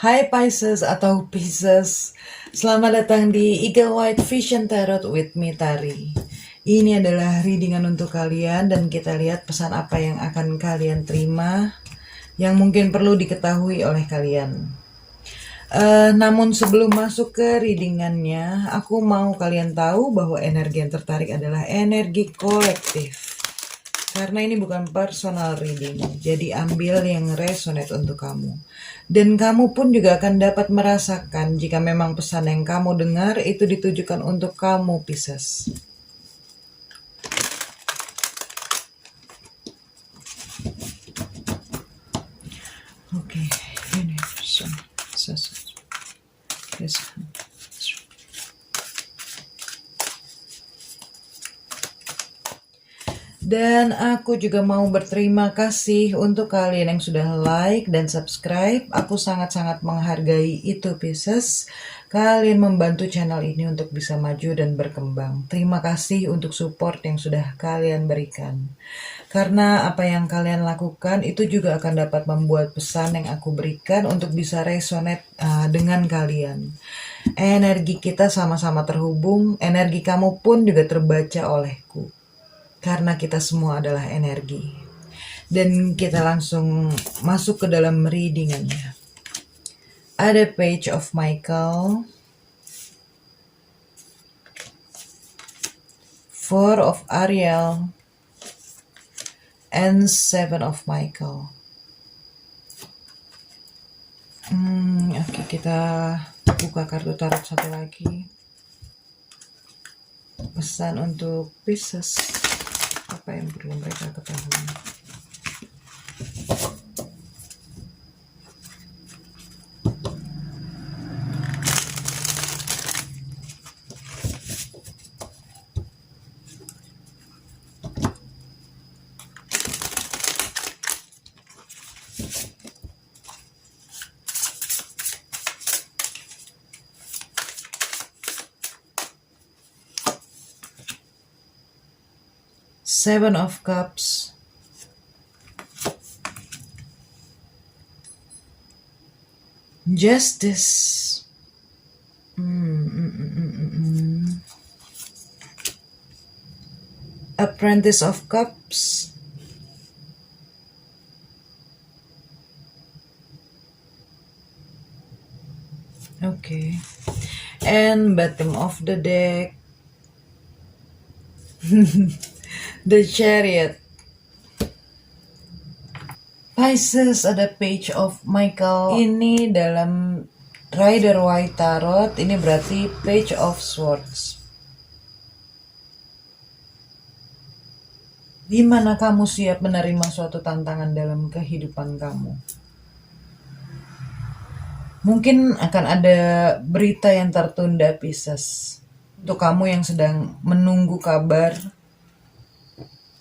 Hai Pisces atau Pisces, selamat datang di Eagle White Vision Tarot with me Tari. Ini adalah readingan untuk kalian dan kita lihat pesan apa yang akan kalian terima yang mungkin perlu diketahui oleh kalian. Namun sebelum masuk ke readingannya, aku mau kalian tahu bahwa energi yang tertarik adalah energi kolektif. Karena ini bukan personal reading, jadi ambil yang resonate untuk kamu. Dan kamu pun juga akan dapat merasakan jika memang pesan yang kamu dengar itu ditujukan untuk kamu, Pisces. Oke, ini dan aku juga mau berterima kasih untuk kalian yang sudah like dan subscribe. Aku sangat-sangat menghargai itu, Pisces. Kalian membantu channel ini untuk bisa maju dan berkembang. Terima kasih untuk support yang sudah kalian berikan. Karena apa yang kalian lakukan itu juga akan dapat membuat pesan yang aku berikan untuk bisa resonate dengan kalian. Energi kita sama-sama terhubung, energi kamu pun juga terbaca olehku. Karena kita semua adalah energi. Dan kita langsung masuk ke dalam readingannya. Ada Page of Michael, Four of Ariel, and Seven of Michael. Oke, kita buka kartu tarot satu lagi. Pesan untuk Pisces. Apa yang perlu mereka ketahui? Seven of Cups, Justice, Apprentice of Cups, okay, and bottom of the deck, the Chariot. Pisces, ada Page of Michael. Ini dalam Rider White Tarot, ini berarti Page of Swords. Di mana kamu siap menerima suatu tantangan dalam kehidupan kamu? Mungkin akan ada berita yang tertunda, Pisces. Untuk kamu yang sedang menunggu kabar,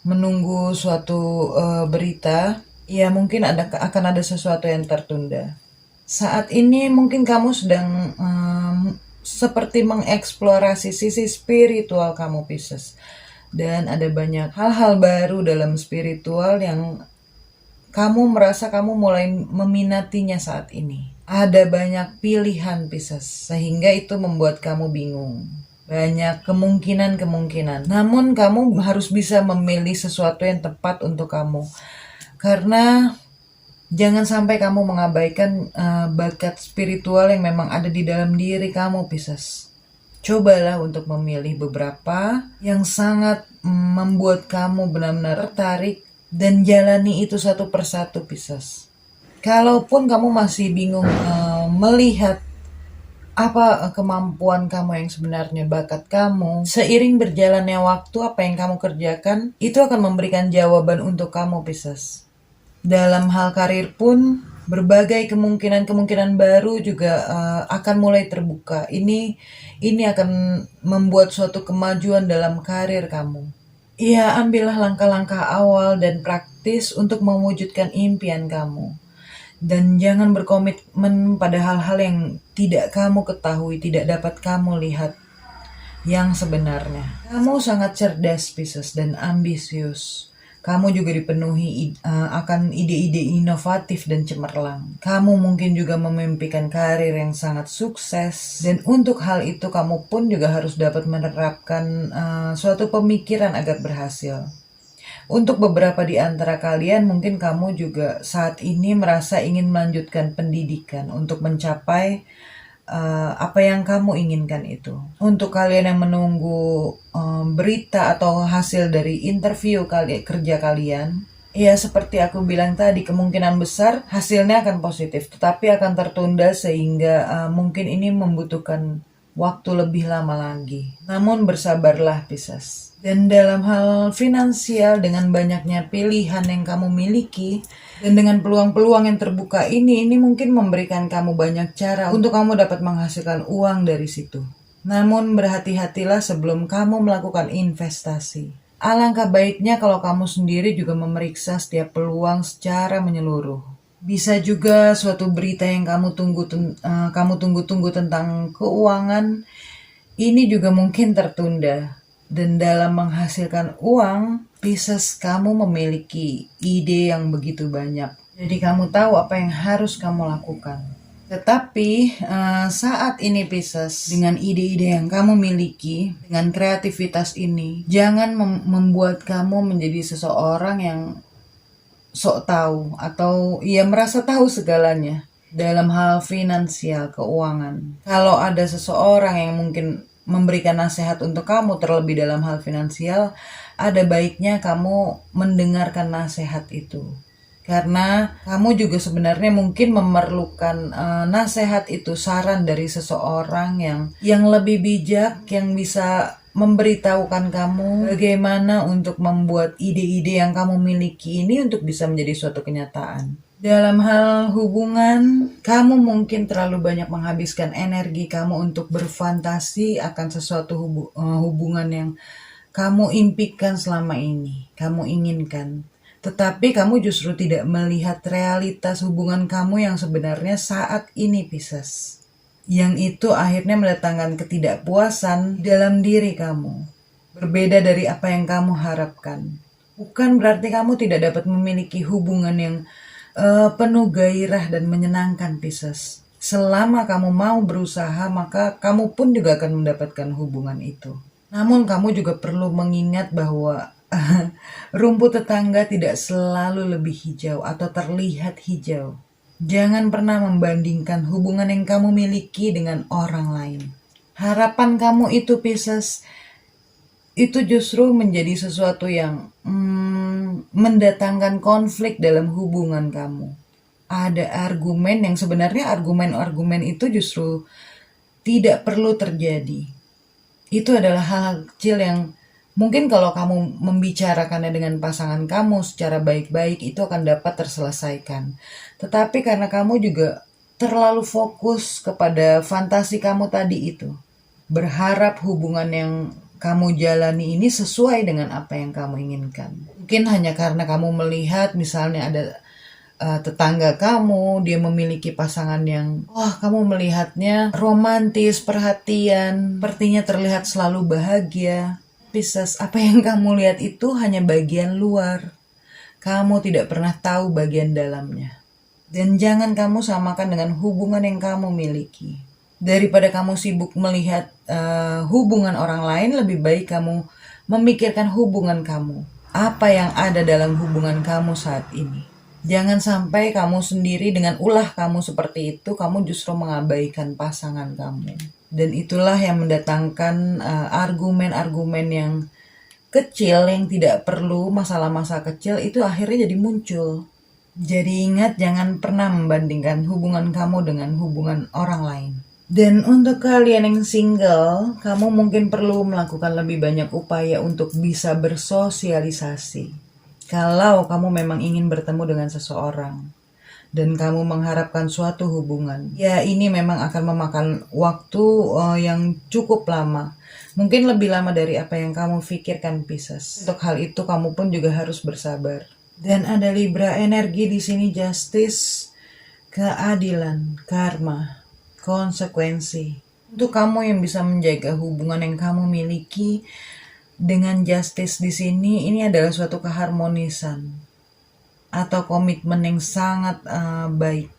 menunggu suatu berita, ya mungkin akan ada sesuatu yang tertunda. Saat ini mungkin kamu sedang seperti mengeksplorasi sisi spiritual kamu, Pisces. Dan ada banyak hal-hal baru dalam spiritual yang kamu merasa kamu mulai meminatinya saat ini. Ada banyak pilihan, Pisces, sehingga itu membuat kamu bingung. Banyak kemungkinan. Namun kamu harus bisa memilih sesuatu yang tepat untuk kamu. Karena jangan sampai kamu mengabaikan bakat spiritual yang memang ada di dalam diri kamu, Pisces. Cobalah untuk memilih beberapa yang sangat membuat kamu benar-benar tertarik dan jalani itu satu persatu, Pisces. Kalaupun kamu masih bingung melihat apa kemampuan kamu yang sebenarnya, bakat kamu, seiring berjalannya waktu apa yang kamu kerjakan itu akan memberikan jawaban untuk kamu, Pisces. Dalam hal karir pun berbagai kemungkinan baru juga akan mulai terbuka. Ini akan membuat suatu kemajuan dalam karir kamu. Ya, ambillah langkah-langkah awal dan praktis untuk mewujudkan impian kamu. Dan jangan berkomitmen pada hal-hal yang tidak kamu ketahui, tidak dapat kamu lihat yang sebenarnya. Kamu sangat cerdas, Pisces, dan ambisius. Kamu juga dipenuhi akan ide-ide inovatif dan cemerlang. Kamu mungkin juga memimpikan karir yang sangat sukses, dan untuk hal itu kamu pun juga harus dapat menerapkan suatu pemikiran agar berhasil. Untuk beberapa di antara kalian, mungkin kamu juga saat ini merasa ingin melanjutkan pendidikan untuk mencapai apa yang kamu inginkan itu. Untuk kalian yang menunggu berita atau hasil dari interview kerja kalian, ya seperti aku bilang tadi, kemungkinan besar hasilnya akan positif, tetapi akan tertunda sehingga mungkin ini membutuhkan waktu lebih lama lagi. Namun bersabarlah Pisces. Dan dalam hal finansial, dengan banyaknya pilihan yang kamu miliki, dan dengan peluang-peluang yang terbuka ini mungkin memberikan kamu banyak cara untuk kamu dapat menghasilkan uang dari situ. Namun berhati-hatilah sebelum kamu melakukan investasi. Alangkah baiknya kalau kamu sendiri juga memeriksa setiap peluang secara menyeluruh. Bisa juga suatu berita yang kamu tunggu-tunggu tentang keuangan ini juga mungkin tertunda. Dan dalam menghasilkan uang, Pisces, kamu memiliki ide yang begitu banyak. Jadi kamu tahu apa yang harus kamu lakukan. Tetapi saat ini Pisces, dengan ide-ide yang kamu miliki, dengan kreativitas ini, jangan membuat kamu menjadi seseorang yang sok tahu atau ia merasa tahu segalanya dalam hal finansial, keuangan. Kalau ada seseorang yang mungkin memberikan nasihat untuk kamu terlebih dalam hal finansial, ada baiknya kamu mendengarkan nasihat itu. Karena kamu juga sebenarnya mungkin memerlukan nasihat itu, saran dari seseorang yang lebih bijak, yang bisa memberitahukan kamu bagaimana untuk membuat ide-ide yang kamu miliki ini untuk bisa menjadi suatu kenyataan. Dalam hal hubungan, kamu mungkin terlalu banyak menghabiskan energi kamu untuk berfantasi akan sesuatu hubungan yang kamu impikan selama ini, kamu inginkan. Tetapi kamu justru tidak melihat realitas hubungan kamu yang sebenarnya saat ini, Pisces. Yang itu akhirnya mendatangkan ketidakpuasan dalam diri kamu. Berbeda dari apa yang kamu harapkan. Bukan berarti kamu tidak dapat memiliki hubungan yang penuh gairah dan menyenangkan, Pisces. Selama kamu mau berusaha, maka kamu pun juga akan mendapatkan hubungan itu. Namun kamu juga perlu mengingat bahwa rumput tetangga tidak selalu lebih hijau atau terlihat hijau. Jangan pernah membandingkan hubungan yang kamu miliki dengan orang lain. Harapan kamu itu, Pisces, itu justru menjadi sesuatu yang mendatangkan konflik dalam hubungan kamu. Ada argumen yang sebenarnya argumen-argumen itu justru tidak perlu terjadi. Itu adalah hal kecil yang mungkin kalau kamu membicarakannya dengan pasangan kamu secara baik-baik itu akan dapat terselesaikan. Tetapi karena kamu juga terlalu fokus kepada fantasi kamu tadi itu, berharap hubungan yang kamu jalani ini sesuai dengan apa yang kamu inginkan. Mungkin hanya karena kamu melihat misalnya ada tetangga kamu, dia memiliki pasangan yang kamu melihatnya romantis, perhatian, sepertinya terlihat selalu bahagia. Pisces, apa yang kamu lihat itu hanya bagian luar. Kamu tidak pernah tahu bagian dalamnya. Dan jangan kamu samakan dengan hubungan yang kamu miliki. Daripada kamu sibuk melihat hubungan orang lain, lebih baik kamu memikirkan hubungan kamu. Apa yang ada dalam hubungan kamu saat ini. Jangan sampai kamu sendiri dengan ulah kamu seperti itu, kamu justru mengabaikan pasangan kamu. Dan itulah yang mendatangkan argumen-argumen yang kecil, yang tidak perlu, masalah-masalah kecil itu akhirnya jadi muncul. Jadi ingat, jangan pernah membandingkan hubungan kamu dengan hubungan orang lain. Dan untuk kalian yang single, kamu mungkin perlu melakukan lebih banyak upaya untuk bisa bersosialisasi. Kalau kamu memang ingin bertemu dengan seseorang dan kamu mengharapkan suatu hubungan, ya ini memang akan memakan waktu yang cukup lama. Mungkin lebih lama dari apa yang kamu pikirkan, Pisces. Untuk hal itu kamu pun juga harus bersabar. Dan ada Libra energi di sini, justice, keadilan, karma, konsekuensi. Untuk kamu yang bisa menjaga hubungan yang kamu miliki, Dengan justice di sini, ini adalah suatu keharmonisan atau komitmen yang sangat baik.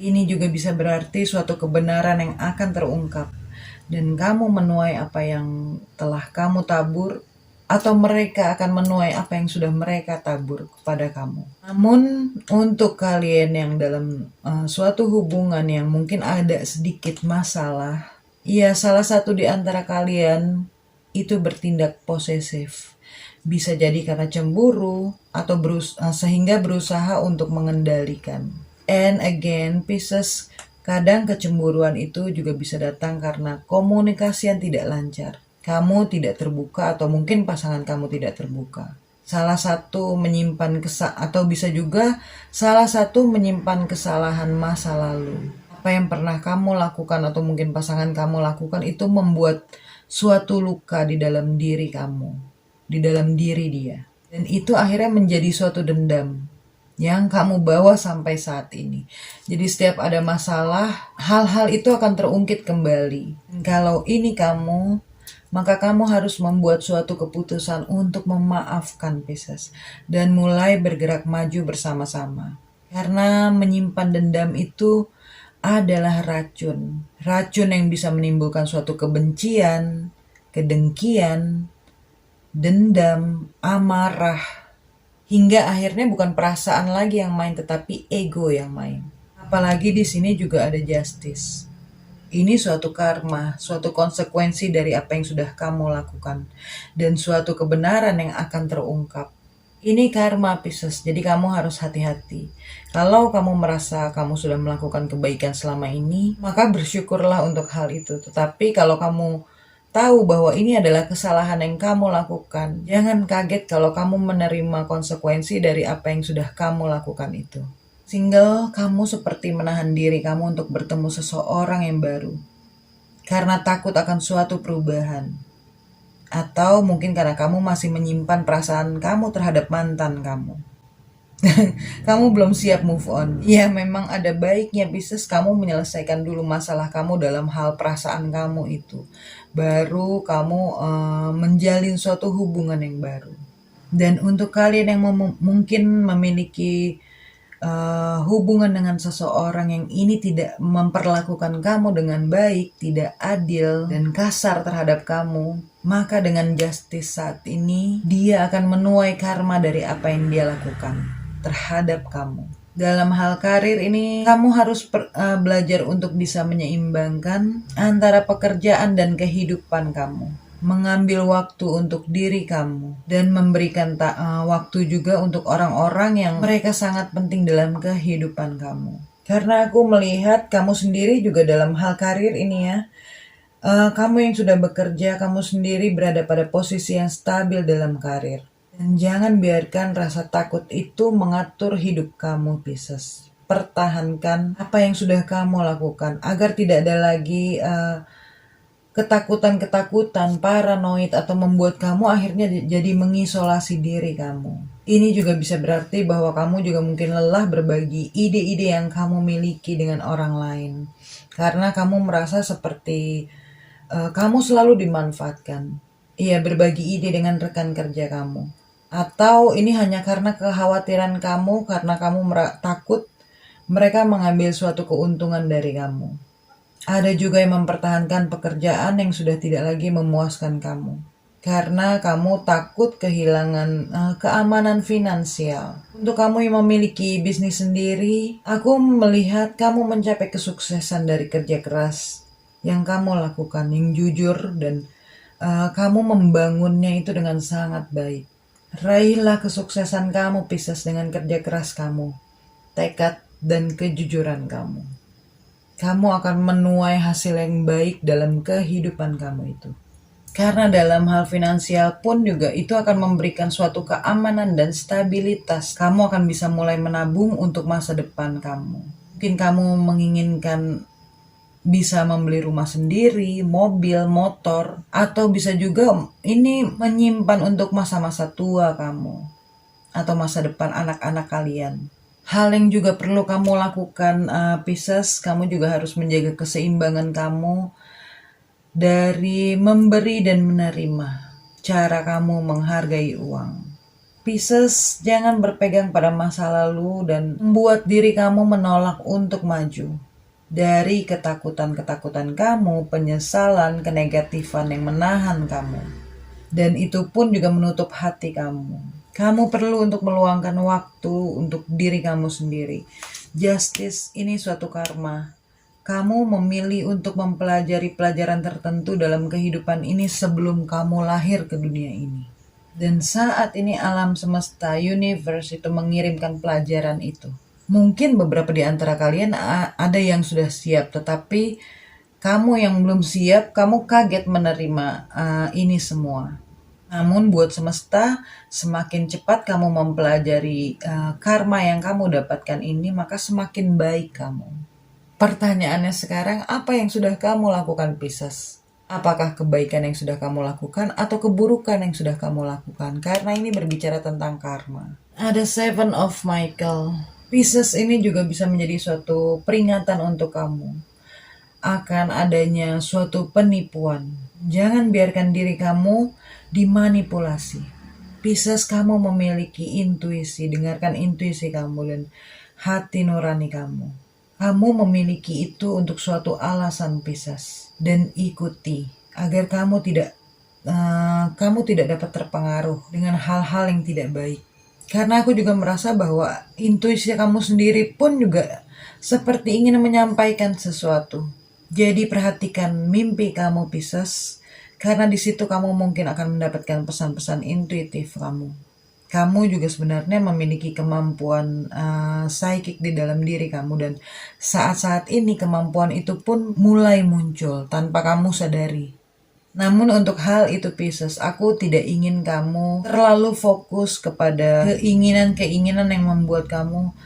Ini juga bisa berarti suatu kebenaran yang akan terungkap dan kamu menuai apa yang telah kamu tabur, atau mereka akan menuai apa yang sudah mereka tabur kepada kamu. Namun untuk kalian yang dalam suatu hubungan yang mungkin ada sedikit masalah, ya salah satu di antara kalian itu bertindak posesif. Bisa jadi karena cemburu atau sehingga berusaha untuk mengendalikan. And again, Pisces, kadang kecemburuan itu juga bisa datang karena komunikasi yang tidak lancar. Kamu tidak terbuka atau mungkin pasangan kamu tidak terbuka. Salah satu menyimpan atau bisa juga salah satu menyimpan kesalahan masa lalu. Apa yang pernah kamu lakukan atau mungkin pasangan kamu lakukan itu membuat suatu luka di dalam diri kamu, di dalam diri dia. Dan itu akhirnya menjadi suatu dendam yang kamu bawa sampai saat ini. Jadi setiap ada masalah, hal-hal itu akan terungkit kembali. Dan kalau ini kamu, maka kamu harus membuat suatu keputusan untuk memaafkan Pisces dan mulai bergerak maju bersama-sama. Karena menyimpan dendam itu adalah racun. Racun yang bisa menimbulkan suatu kebencian, kedengkian, dendam, amarah, hingga akhirnya bukan perasaan lagi yang main tetapi ego yang main. Apalagi di sini juga ada justice. Ini suatu karma, suatu konsekuensi dari apa yang sudah kamu lakukan dan suatu kebenaran yang akan terungkap. Ini karma Pisces, jadi kamu harus hati-hati. Kalau kamu merasa kamu sudah melakukan kebaikan selama ini, maka bersyukurlah untuk hal itu. Tetapi kalau kamu tahu bahwa ini adalah kesalahan yang kamu lakukan, jangan kaget kalau kamu menerima konsekuensi dari apa yang sudah kamu lakukan itu. Single, kamu seperti menahan diri kamu untuk bertemu seseorang yang baru karena takut akan suatu perubahan. Atau mungkin karena kamu masih menyimpan perasaan kamu terhadap mantan kamu. Kamu belum siap move on. Ya memang ada baiknya Pisces kamu menyelesaikan dulu masalah kamu dalam hal perasaan kamu itu. Baru kamu menjalin suatu hubungan yang baru. Dan untuk kalian yang mungkin memiliki hubungan dengan seseorang yang ini tidak memperlakukan kamu dengan baik, tidak adil, dan kasar terhadap kamu, maka dengan justice saat ini, dia akan menuai karma dari apa yang dia lakukan terhadap kamu. Dalam hal karir ini, kamu harus belajar untuk bisa menyeimbangkan antara pekerjaan dan kehidupan kamu. Mengambil waktu untuk diri kamu dan memberikan waktu juga untuk orang-orang yang mereka sangat penting dalam kehidupan kamu. Karena aku melihat kamu sendiri juga dalam hal karir ini ya, kamu yang sudah bekerja, kamu sendiri berada pada posisi yang stabil dalam karir. Dan jangan biarkan rasa takut itu mengatur hidup kamu Pisces. Pertahankan apa yang sudah kamu lakukan agar tidak ada lagi ketakutan-ketakutan, paranoid, atau membuat kamu akhirnya jadi mengisolasi diri kamu. Ini juga bisa berarti bahwa kamu juga mungkin lelah berbagi ide-ide yang kamu miliki dengan orang lain. Karena kamu merasa seperti kamu selalu dimanfaatkan. Iya, berbagi ide dengan rekan kerja kamu. Atau ini hanya karena kekhawatiran kamu, karena kamu takut mereka mengambil suatu keuntungan dari kamu. Ada juga yang mempertahankan pekerjaan yang sudah tidak lagi memuaskan kamu. Karena kamu takut kehilangan keamanan finansial. Untuk kamu yang memiliki bisnis sendiri, aku melihat kamu mencapai kesuksesan dari kerja keras yang kamu lakukan, yang jujur, dan kamu membangunnya itu dengan sangat baik. Raihlah kesuksesan kamu Pisces dengan kerja keras kamu, tekad dan kejujuran kamu. Kamu akan menuai hasil yang baik dalam kehidupan kamu itu. Karena dalam hal finansial pun juga itu akan memberikan suatu keamanan dan stabilitas. Kamu akan bisa mulai menabung untuk masa depan kamu. Mungkin kamu menginginkan bisa membeli rumah sendiri, mobil, motor, atau bisa juga ini menyimpan untuk masa-masa tua kamu atau masa depan anak-anak kalian. Hal yang juga perlu kamu lakukan Pisces, kamu juga harus menjaga keseimbangan kamu dari memberi dan menerima. cara kamu menghargai uang. Pisces, jangan berpegang pada masa lalu dan membuat diri kamu menolak untuk maju. Dari ketakutan-ketakutan kamu, penyesalan, kenegatifan yang menahan kamu. Dan itu pun juga menutup hati kamu. Kamu perlu untuk meluangkan waktu untuk diri kamu sendiri. Justice ini suatu karma. Kamu memilih untuk mempelajari pelajaran tertentu dalam kehidupan ini sebelum kamu lahir ke dunia ini. Dan saat ini alam semesta, universe itu mengirimkan pelajaran itu. Mungkin beberapa di antara kalian ada yang sudah siap, tetapi kamu yang belum siap, kamu kaget menerima ini semua. Namun buat semesta, semakin cepat kamu mempelajari karma yang kamu dapatkan ini, maka semakin baik kamu. Pertanyaannya sekarang, apa yang sudah kamu lakukan, Pisces? Apakah kebaikan yang sudah kamu lakukan atau keburukan yang sudah kamu lakukan? Karena ini berbicara tentang karma. Ada Seven of Michael. Pisces ini juga bisa menjadi suatu peringatan untuk kamu akan adanya suatu penipuan. Jangan biarkan diri kamu dimanipulasi. Pisces, kamu memiliki intuisi. Dengarkan intuisi kamu dan hati nurani kamu. Kamu memiliki itu untuk suatu alasan, Pisces, dan ikuti agar kamu tidak dapat terpengaruh dengan hal-hal yang tidak baik. Karena aku juga merasa bahwa intuisi kamu sendiri pun juga seperti ingin menyampaikan sesuatu. Jadi perhatikan mimpi kamu, Pisces, karena di situ kamu mungkin akan mendapatkan pesan-pesan intuitif kamu. Kamu juga sebenarnya memiliki kemampuan psychic di dalam diri kamu, dan saat-saat ini kemampuan itu pun mulai muncul tanpa kamu sadari. Namun untuk hal itu, Pisces, aku tidak ingin kamu terlalu fokus kepada keinginan-keinginan yang membuat kamu,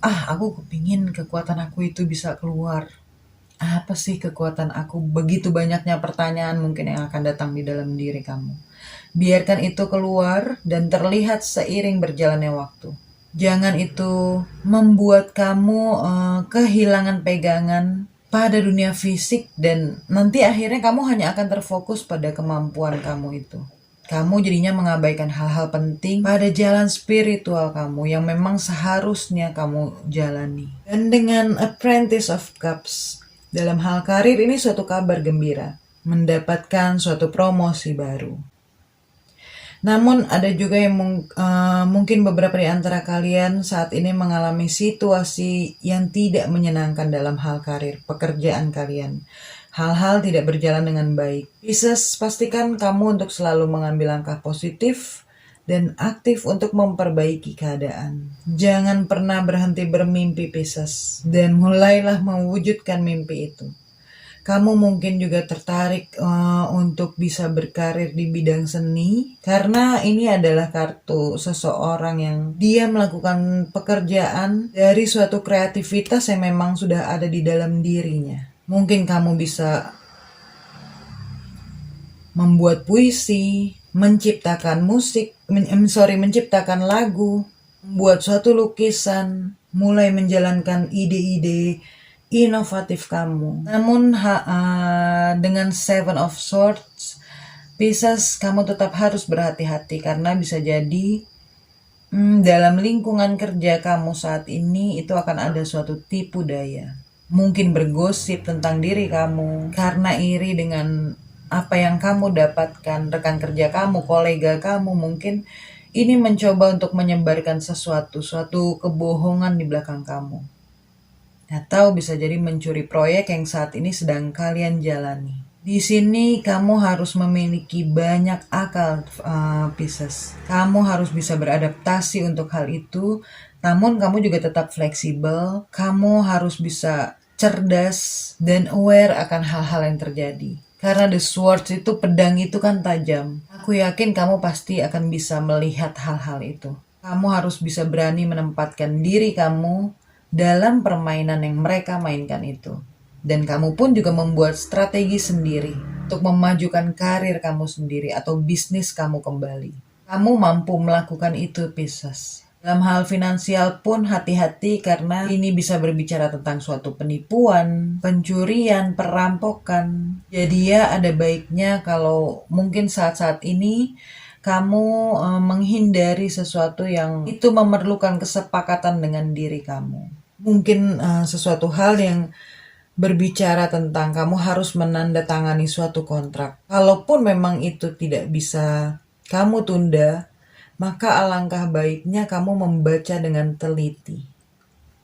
aku kepingin kekuatan aku itu bisa keluar. Apa sih kekuatan aku? Begitu banyaknya pertanyaan mungkin yang akan datang di dalam diri kamu. Biarkan itu keluar dan terlihat seiring berjalannya waktu. Jangan itu membuat kamu kehilangan pegangan pada dunia fisik, dan nanti akhirnya kamu hanya akan terfokus pada kemampuan kamu itu. Kamu jadinya mengabaikan hal-hal penting pada jalan spiritual kamu yang memang seharusnya kamu jalani. Dan dengan Apprentice of Cups, dalam hal karir ini suatu kabar gembira, mendapatkan suatu promosi baru. Namun ada juga yang mungkin beberapa di antara kalian saat ini mengalami situasi yang tidak menyenangkan dalam hal karir, pekerjaan kalian. Hal-hal tidak berjalan dengan baik. Pisces, pastikan kamu untuk selalu mengambil langkah positif dan aktif untuk memperbaiki keadaan. Jangan pernah berhenti bermimpi, Pisces, dan mulailah mewujudkan mimpi itu. Kamu mungkin juga tertarik untuk bisa berkarir di bidang seni, karena ini adalah kartu seseorang yang dia melakukan pekerjaan dari suatu kreativitas yang memang sudah ada di dalam dirinya. Mungkin kamu bisa membuat puisi, menciptakan menciptakan lagu, membuat suatu lukisan, mulai menjalankan ide-ide inovatif kamu. Namun dengan Seven of Swords, Pisces, kamu tetap harus berhati-hati karena bisa jadi dalam lingkungan kerja kamu saat ini itu akan ada suatu tipu daya. Mungkin bergosip tentang diri kamu karena iri dengan apa yang kamu dapatkan. Rekan kerja kamu, kolega kamu mungkin ini mencoba untuk menyebarkan suatu kebohongan di belakang kamu. Atau bisa jadi mencuri proyek yang saat ini sedang kalian jalani. Di sini kamu harus memiliki banyak akal, Pisces. Kamu harus bisa beradaptasi untuk hal itu, namun kamu juga tetap fleksibel. Kamu harus bisa cerdas dan aware akan hal-hal yang terjadi. Karena the swords itu, pedang itu kan tajam. Aku yakin kamu pasti akan bisa melihat hal-hal itu. Kamu harus bisa berani menempatkan diri kamu dalam permainan yang mereka mainkan itu. Dan kamu pun juga membuat strategi sendiri untuk memajukan karir kamu sendiri atau bisnis kamu kembali. Kamu mampu melakukan itu, Pisces. Dalam hal finansial pun hati-hati karena ini bisa berbicara tentang suatu penipuan, pencurian, perampokan. Jadi ya ada baiknya kalau mungkin saat-saat ini kamu menghindari sesuatu yang itu memerlukan kesepakatan dengan diri kamu. Mungkin sesuatu hal yang berbicara tentang kamu harus menandatangani suatu kontrak. Kalaupun memang itu tidak bisa kamu tunda, maka alangkah baiknya kamu membaca dengan teliti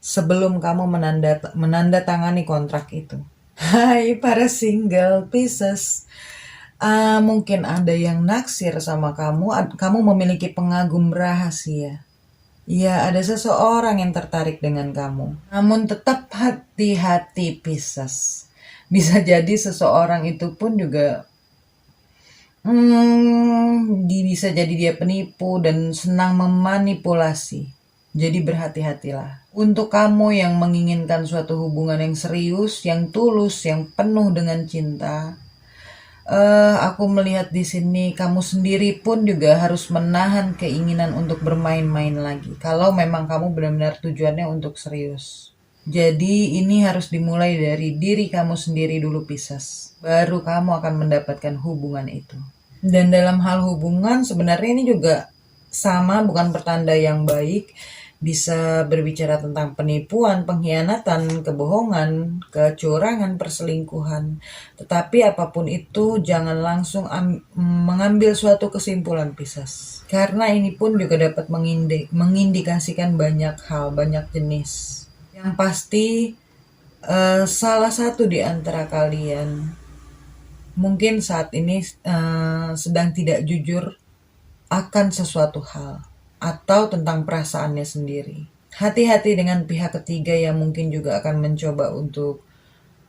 sebelum kamu menandatangani kontrak itu. Hai para single Pisces, mungkin ada yang naksir sama kamu, kamu memiliki pengagum rahasia. Ya, ada seseorang yang tertarik dengan kamu. Namun tetap hati-hati Pisces. Bisa jadi seseorang itu pun juga bisa jadi dia penipu dan senang memanipulasi. Jadi berhati-hatilah. Untuk kamu yang menginginkan suatu hubungan yang serius, yang tulus, yang penuh dengan cinta, aku melihat di sini kamu sendiri pun juga harus menahan keinginan untuk bermain-main lagi. Kalau memang kamu benar-benar tujuannya untuk serius. Jadi ini harus dimulai dari diri kamu sendiri dulu Pisces. Baru kamu akan mendapatkan hubungan itu. Dan dalam hal hubungan sebenarnya ini juga sama, bukan pertanda yang baik. Bisa berbicara tentang penipuan, pengkhianatan, kebohongan, kecurangan, perselingkuhan. Tetapi apapun itu jangan langsung mengambil suatu kesimpulan Pisces. Karena ini pun juga dapat mengindikasikan banyak hal, banyak jenis. Yang pasti salah satu di antara kalian mungkin saat ini sedang tidak jujur akan sesuatu hal atau tentang perasaannya sendiri. Hati-hati dengan pihak ketiga yang mungkin juga akan mencoba untuk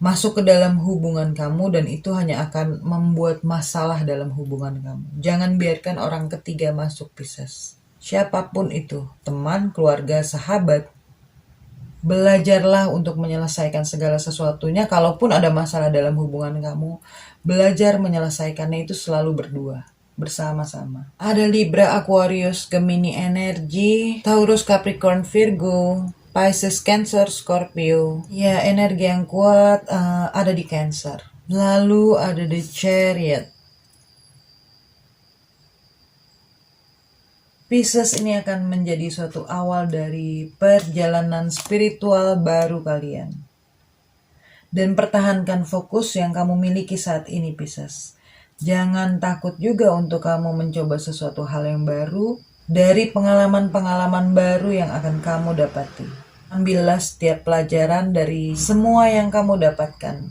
masuk ke dalam hubungan kamu dan itu hanya akan membuat masalah dalam hubungan kamu. Jangan biarkan orang ketiga masuk Pisces. Siapapun itu, teman, keluarga, sahabat, belajarlah untuk menyelesaikan segala sesuatunya. Kalaupun ada masalah dalam hubungan kamu, belajar menyelesaikannya itu selalu berdua, bersama-sama. Ada Libra, Aquarius, Gemini energi, Taurus, Capricorn, Virgo, Pisces, Cancer, Scorpio. Ya, energi yang kuat ada di Cancer. Lalu ada The Chariot. Pisces ini akan menjadi suatu awal dari perjalanan spiritual baru kalian. Dan pertahankan fokus yang kamu miliki saat ini Pisces. Jangan takut juga untuk kamu mencoba sesuatu hal yang baru dari pengalaman-pengalaman baru yang akan kamu dapati. Ambillah setiap pelajaran dari semua yang kamu dapatkan.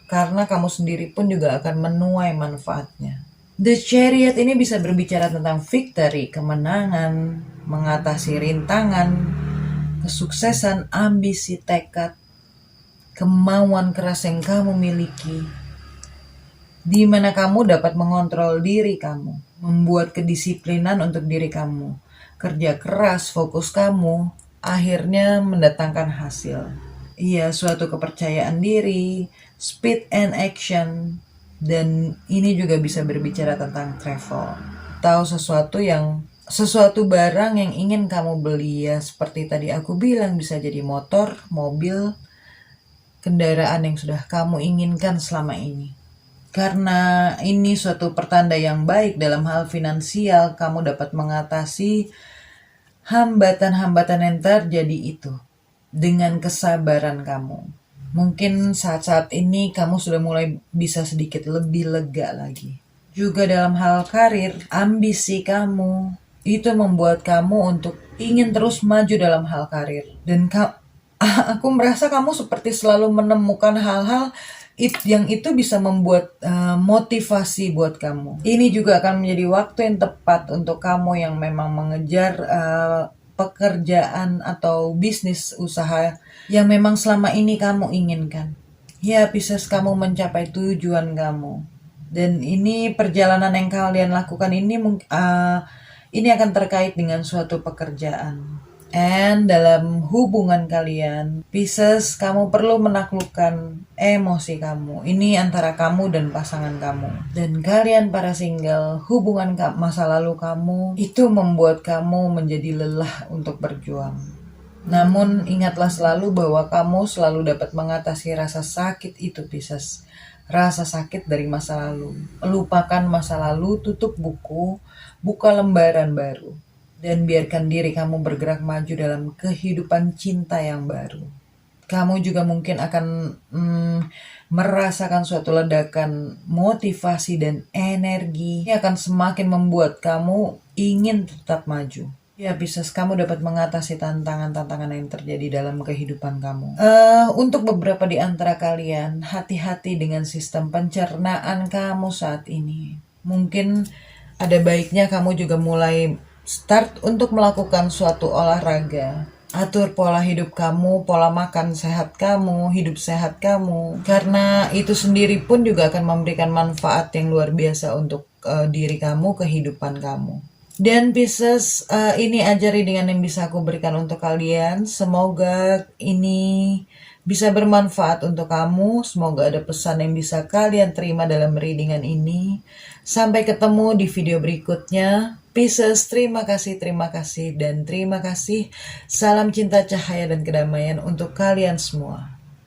Karena kamu sendiri pun juga akan menuai manfaatnya. The Chariot ini bisa berbicara tentang victory, kemenangan, mengatasi rintangan, kesuksesan, ambisi, tekad, kemauan keras yang kamu miliki, di mana kamu dapat mengontrol diri kamu, membuat kedisiplinan untuk diri kamu, kerja keras, fokus kamu, akhirnya mendatangkan hasil. Iya, suatu kepercayaan diri, speed and action, dan ini juga bisa berbicara tentang travel atau sesuatu barang yang ingin kamu beli, ya seperti tadi aku bilang, bisa jadi motor, mobil, kendaraan yang sudah kamu inginkan selama ini. Karena ini suatu pertanda yang baik dalam hal finansial, kamu dapat mengatasi hambatan-hambatan yang terjadi itu dengan kesabaran kamu. Mungkin saat-saat ini kamu sudah mulai bisa sedikit lebih lega lagi. Juga dalam hal karir, ambisi kamu itu membuat kamu untuk ingin terus maju dalam hal karir. Dan aku merasa kamu seperti selalu menemukan hal-hal yang itu bisa membuat motivasi buat kamu. Ini juga akan menjadi waktu yang tepat untuk kamu yang memang mengejar pekerjaan atau bisnis usaha yang memang selama ini kamu inginkan. Ya, Pisces, kamu mencapai tujuan kamu. Dan ini perjalanan yang kalian lakukan ini akan terkait dengan suatu pekerjaan, And dalam hubungan kalian, Pisces, kamu perlu menaklukkan emosi kamu. Ini antara kamu dan pasangan kamu. Dan kalian para single, hubungan masa lalu kamu itu membuat kamu menjadi lelah untuk berjuang. Namun ingatlah selalu bahwa kamu selalu dapat mengatasi rasa sakit itu, Pisces. Rasa sakit dari masa lalu. Lupakan masa lalu, tutup buku, buka lembaran baru. Dan biarkan diri kamu bergerak maju dalam kehidupan cinta yang baru. Kamu juga mungkin akan merasakan suatu ledakan motivasi dan energi. Ini akan semakin membuat kamu ingin tetap maju. Ya, Pisces, kamu dapat mengatasi tantangan-tantangan yang terjadi dalam kehidupan kamu. Untuk beberapa di antara kalian, hati-hati dengan sistem pencernaan kamu saat ini. Mungkin ada baiknya kamu juga mulai start untuk melakukan suatu olahraga. Atur pola hidup kamu, pola makan sehat kamu, hidup sehat kamu. Karena itu sendiri pun juga akan memberikan manfaat yang luar biasa untuk diri kamu, kehidupan kamu. Dan Pisces, ini aja readingan yang bisa aku berikan untuk kalian. Semoga ini bisa bermanfaat untuk kamu. Semoga ada pesan yang bisa kalian terima dalam readingan ini. Sampai ketemu di video berikutnya. Pisces, terima kasih, dan terima kasih. Salam cinta, cahaya, dan kedamaian untuk kalian semua.